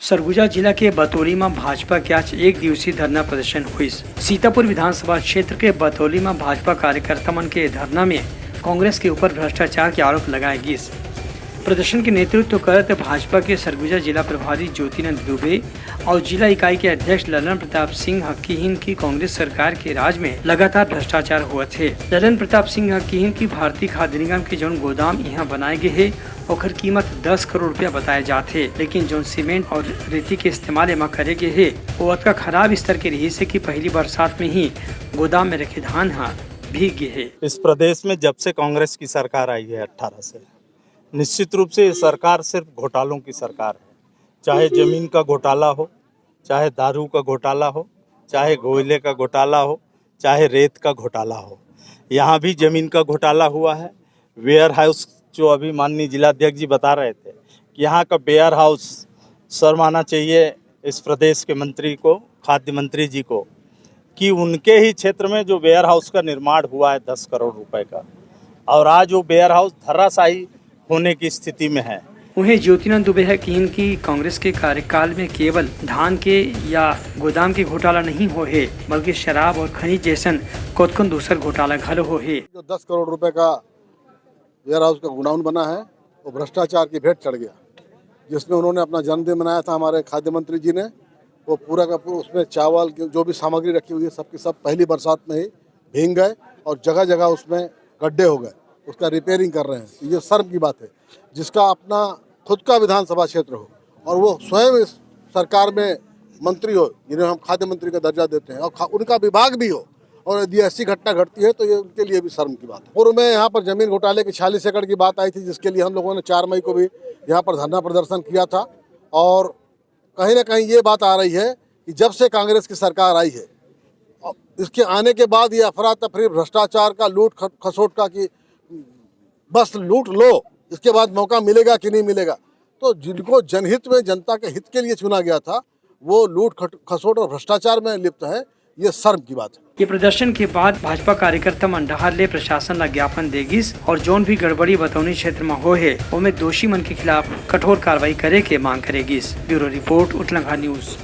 सरगुजा जिला के बतौली में भाजपा के आज एक दिवसीय धरना प्रदर्शन हुई। सीतापुर विधानसभा क्षेत्र के बतौली में भाजपा कार्यकर्ता मन के धरना में कांग्रेस के ऊपर भ्रष्टाचार के आरोप लगाए गए। प्रदर्शन के नेतृत्व करते भाजपा के सरगुजा जिला प्रभारी ज्योतिनंद दुबे और जिला इकाई के अध्यक्ष ललन प्रताप सिंह हकीहीन की कांग्रेस सरकार के राज में लगातार भ्रष्टाचार हुआ थे। ललन प्रताप सिंह हकीहीन की भारतीय खाद्य निगम के जो गोदाम यहाँ बनाए गए है ओकर कीमत 10 करोड़ रुपया बताए जाते, लेकिन जो सीमेंट और रेती के इस्तेमाल में करे गए है वो अतका खराब स्तर के रही से कि पहली बरसात में ही गोदाम में रखे धान भीग गए है। इस प्रदेश में जब से कांग्रेस की सरकार आई है 18 से, निश्चित रूप से ये सरकार सिर्फ घोटालों की सरकार है। चाहे जमीन का घोटाला हो, चाहे दारू का घोटाला हो, चाहे कोयले का घोटाला हो, चाहे रेत का घोटाला हो। यहाँ भी जमीन का घोटाला हुआ है। वेयर हाउस जो अभी माननीय जिलाध्यक्ष जी बता रहे थे कि यहाँ का वेयर हाउस शर्माना चाहिए इस प्रदेश के मंत्री को, खाद्य मंत्री जी को, कि उनके ही क्षेत्र में जो वेयर हाउस का निर्माण हुआ है 10 करोड़ रुपए का, और आज वो वेयर हाउस धराशायी होने की स्थिति में है। उन्हें ज्योतिनंद दुबे है कि इनकी कांग्रेस के कार्यकाल में केवल धान के या गोदाम के घोटाला नहीं हो है, बल्कि शराब और खनिज जैसन कौन दूसर घोटाला घल हो है। जो 10 करोड़ रुपए का वेयर हाउस का गोडाउन बना है वो भ्रष्टाचार की भेंट चढ़ गया, जिसमें उन्होंने अपना जन्मदिन मनाया था हमारे खाद्य मंत्री जी ने। वो पूरा का पूरा उसमें चावल की जो भी सामग्री रखी हुई है सबकी सब पहली बरसात में ही भीग गए और जगह जगह उसमें गड्ढे हो गए। उसका रिपेयरिंग कर रहे हैं। ये शर्म की बात है, जिसका अपना खुद का विधानसभा क्षेत्र हो और वो स्वयं इस सरकार में मंत्री हो, जिन्हें हम खाद्य मंत्री का दर्जा देते हैं, और उनका विभाग भी हो, और यदि ऐसी घटना घटती है तो ये उनके लिए भी शर्म की बात है। पूर्व में यहाँ पर जमीन घोटाले की 46 एकड़ की बात आई थी, जिसके लिए हम लोगों ने 4 मई को भी यहाँ पर धरना प्रदर्शन किया था। और कहीं ना कहीं ये बात आ रही है कि जब से कांग्रेस की सरकार आई है, इसके आने के बाद ये अफरा तफरी भ्रष्टाचार का लूट खसोट का कि बस लूट लो, इसके बाद मौका मिलेगा कि नहीं मिलेगा। तो जिनको जनहित में, जनता के हित के लिए चुना गया था, वो लूट खसोट और भ्रष्टाचार में लिप्त है। ये शर्म की बात है। ये प्रदर्शन के बाद भाजपा कार्यकर्ता मंडहार ले प्रशासन ला ज्ञापन देगिस और जोन भी गड़बड़ी बतौनी क्षेत्र में हो है, वो में दोषी मन के खिलाफ कठोर कार्रवाई करे के मांग करेगी। ब्यूरो रिपोर्ट, उटलंघा न्यूज।